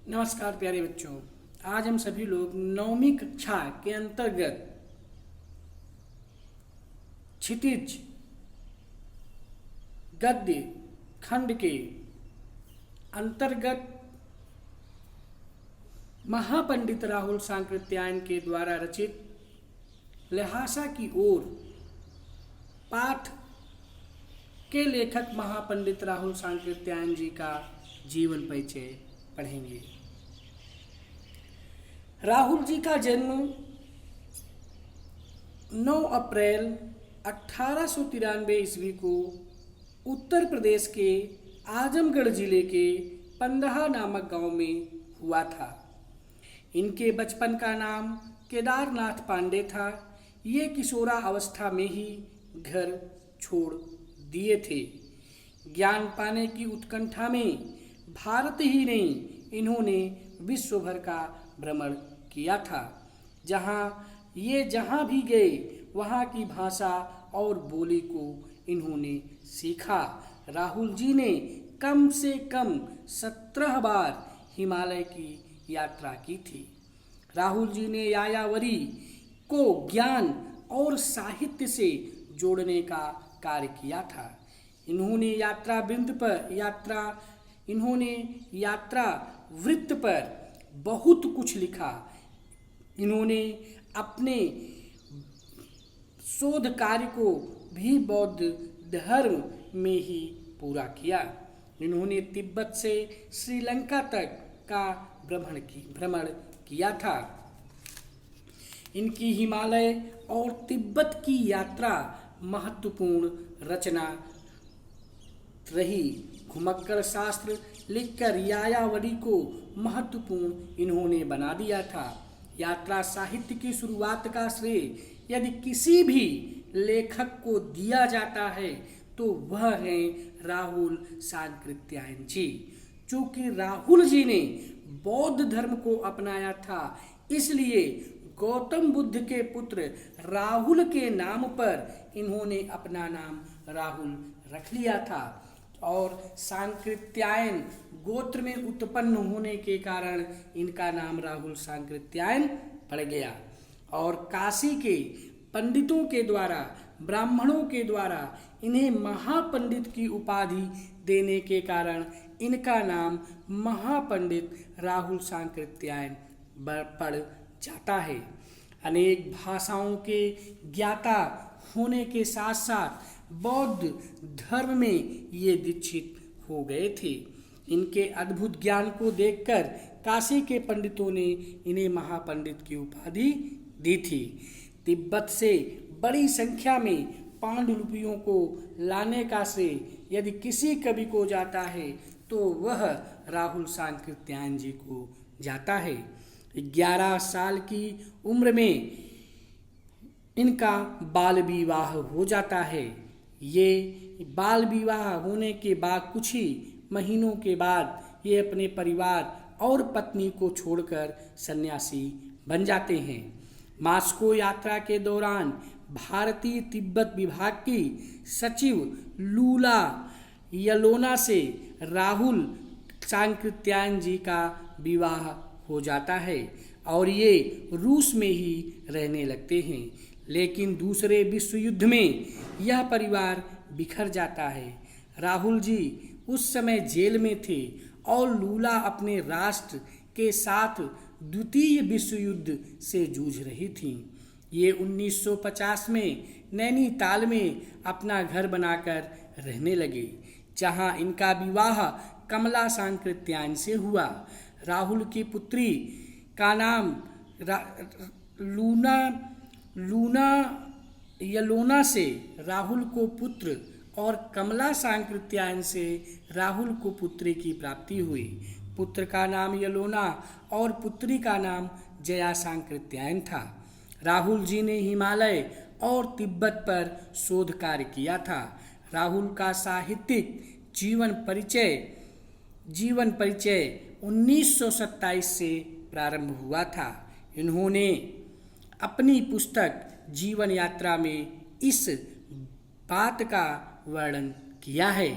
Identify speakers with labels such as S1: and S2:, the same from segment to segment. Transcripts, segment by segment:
S1: नमस्कार प्यारे बच्चों। आज हम सभी लोग नौवीं कक्षा के अंतर्गत क्षितिज गद्य खंड के अंतर्गत महापंडित राहुल सांकृत्यायन के द्वारा रचित लहासा की ओर पाठ के लेखक महापंडित राहुल सांकृत्यायन जी का जीवन परिचय पढ़ेंगे। राहुल जी का जन्म 9 अप्रैल 1893 ईस्वी को उत्तर प्रदेश के आजमगढ़ जिले के पंदहा नामक गांव में हुआ था। इनके बचपन का नाम केदारनाथ पांडे था। ये किशोरा अवस्था में ही घर छोड़ दिए थे। ज्ञान पाने की उत्कंठा में भारत ही नहीं, इन्होंने विश्व भर का भ्रमण किया था। जहाँ भी गए वहाँ की भाषा और बोली को इन्होंने सीखा। राहुल जी ने कम से कम 17 बार हिमालय की यात्रा की थी। राहुल जी ने यायावरी को ज्ञान और साहित्य से जोड़ने का कार्य किया था। इन्होंने यात्रा वृत्त पर बहुत कुछ लिखा। इन्होंने अपने शोध कार्य को भी बौद्ध धर्म में ही पूरा किया। इन्होंने तिब्बत से श्रीलंका तक का भ्रमण किया था। इनकी हिमालय और तिब्बत की यात्रा महत्वपूर्ण रचना रही। घुमक्कड़ शास्त्र लिखकर यायावरी को महत्वपूर्ण इन्होंने बना दिया था। यात्रा साहित्य की शुरुआत का श्रेय यदि किसी भी लेखक को दिया जाता है तो वह है राहुल सांकृत्यायन जी। चूंकि राहुल जी ने बौद्ध धर्म को अपनाया था, इसलिए गौतम बुद्ध के पुत्र राहुल के नाम पर इन्होंने अपना नाम राहुल रख लिया था। और सांकृत्यायन गोत्र में उत्पन्न होने के कारण इनका नाम राहुल सांकृत्यायन पड़ गया। और काशी के पंडितों के द्वारा, ब्राह्मणों के द्वारा इन्हें महापंडित की उपाधि देने के कारण इनका नाम महापंडित राहुल सांकृत्यायन पड़ जाता है। अनेक भाषाओं के ज्ञाता होने के साथ साथ बौद्ध धर्म में ये दीक्षित हो गए थे। इनके अद्भुत ज्ञान को देखकर काशी के पंडितों ने इन्हें महापंडित की उपाधि दी थी। तिब्बत से बड़ी संख्या में पांडुलिपियों को लाने का श्रेय यदि किसी कवि को जाता है तो वह राहुल सांकृत्यायन जी को जाता है। 11 साल की उम्र में इनका बाल विवाह हो जाता है। ये बाल विवाह होने के बाद कुछ ही महीनों के बाद ये अपने परिवार और पत्नी को छोड़कर सन्यासी बन जाते हैं। मास्को यात्रा के दौरान भारतीय तिब्बत विभाग की सचिव लूला यलोना से राहुल सांकृत्यायन जी का विवाह हो जाता है और ये रूस में ही रहने लगते हैं। लेकिन दूसरे विश्व युद्ध में यह परिवार बिखर जाता है। राहुल जी उस समय जेल में थे और लूला अपने राष्ट्र के साथ द्वितीय विश्व युद्ध से जूझ रही थीं। ये 1950 में नैनीताल में अपना घर बनाकर रहने लगे, जहां इनका विवाह कमला सांकृत्यायन से हुआ। राहुल की पुत्री का नाम लूना यलोना से राहुल को पुत्र और कमला सांकृत्यायन से राहुल को पुत्री की प्राप्ति हुई। पुत्र का नाम यलोना और पुत्री का नाम जया सांकृत्यायन था। राहुल जी ने हिमालय और तिब्बत पर शोध कार्य किया था। राहुल का साहित्यिक जीवन परिचय 1927 से प्रारंभ हुआ था। इन्होंने अपनी पुस्तक जीवन यात्रा में इस बात का वर्णन किया है।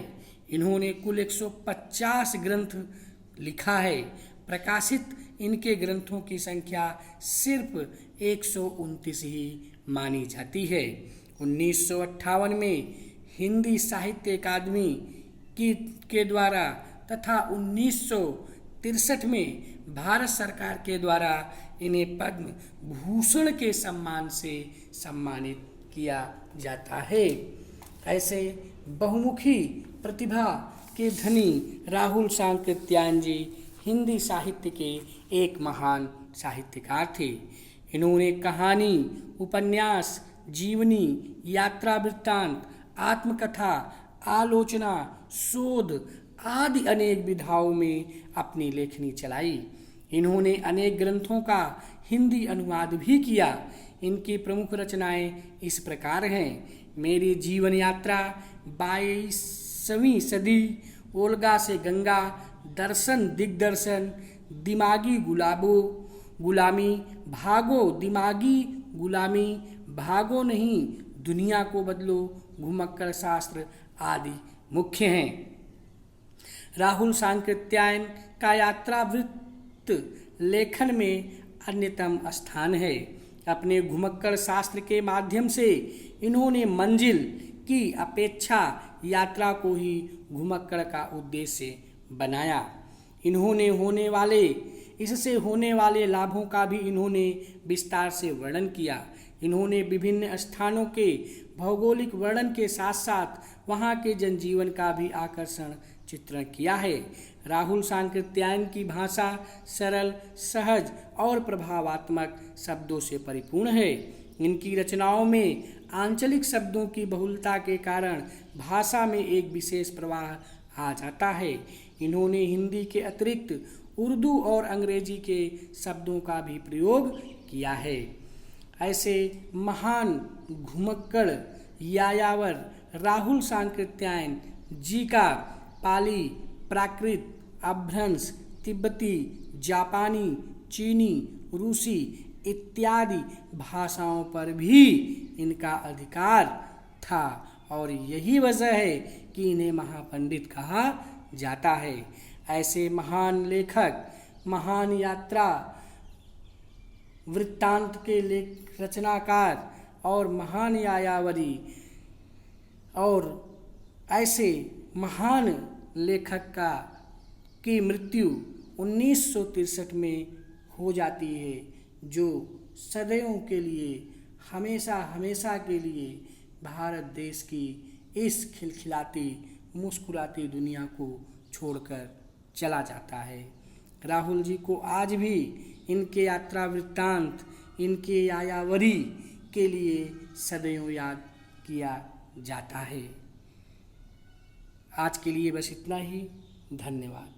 S1: इन्होंने कुल 150 ग्रंथ लिखा है। प्रकाशित इनके ग्रंथों की संख्या सिर्फ 129 ही मानी जाती है। 1958 में हिंदी साहित्य अकादमी के द्वारा तथा 1963 में भारत सरकार के द्वारा इन्हें पद्म भूषण के सम्मान से सम्मानित किया जाता है। ऐसे बहुमुखी प्रतिभा के धनी राहुल सांकृत्यायन जी हिंदी साहित्य के एक महान साहित्यकार थे। इन्होंने कहानी, उपन्यास, जीवनी, यात्रा वृत्तांत, आत्मकथा, आलोचना, शोध आदि अनेक विधाओं में अपनी लेखनी चलाई। इन्होंने अनेक ग्रंथों का हिंदी अनुवाद भी किया। इनकी प्रमुख रचनाएं इस प्रकार हैं: मेरी जीवन यात्रा, 22वीं सदी, ओल्गा से गंगा, दर्शन दिग्दर्शन, दिमागी गुलामी, भागो दिमागी गुलामी, भागो नहीं दुनिया को बदलो, घुमक्कड़ शास्त्र आदि मुख्य हैं। राहुल सांकृत्यायन का यात्रा वृत्त लेखन में अन्यतम स्थान है। अपने घुमक्कड़ शास्त्र के माध्यम से इन्होंने मंजिल की अपेक्षा यात्रा को ही घुमक्कड़ का उद्देश्य बनाया। इससे होने वाले लाभों का भी इन्होंने विस्तार से वर्णन किया। इन्होंने विभिन्न स्थानों के भौगोलिक वर्णन के साथ साथ वहाँ के जनजीवन का भी आकर्षण चित्रण किया है। राहुल सांकृत्यायन की भाषा सरल, सहज और प्रभावात्मक शब्दों से परिपूर्ण है। इनकी रचनाओं में आंचलिक शब्दों की बहुलता के कारण भाषा में एक विशेष प्रवाह आ जाता है। इन्होंने हिंदी के अतिरिक्त उर्दू और अंग्रेजी के शब्दों का भी प्रयोग किया है। ऐसे महान घुमक्कड़ यायावर राहुल सांकृत्यायन जी का पाली, प्राकृत, अभ्रंश, तिब्बती, जापानी, चीनी, रूसी इत्यादि भाषाओं पर भी इनका अधिकार था और यही वजह है कि इन्हें महापंडित कहा जाता है। ऐसे महान लेखक, महान यात्रा वृत्तांत के रचनाकार और महान यायावरी और ऐसे महान लेखक की मृत्यु 1963 में हो जाती है, जो सदैव के लिए हमेशा के लिए भारत देश की इस खिलखिलाती मुस्कुराती दुनिया को छोड़कर चला जाता है। राहुल जी को आज भी इनके यात्रा वृत्तांत, इनके यायावरी के लिए सदैव याद किया जाता है। आज के लिए बस इतना ही। धन्यवाद।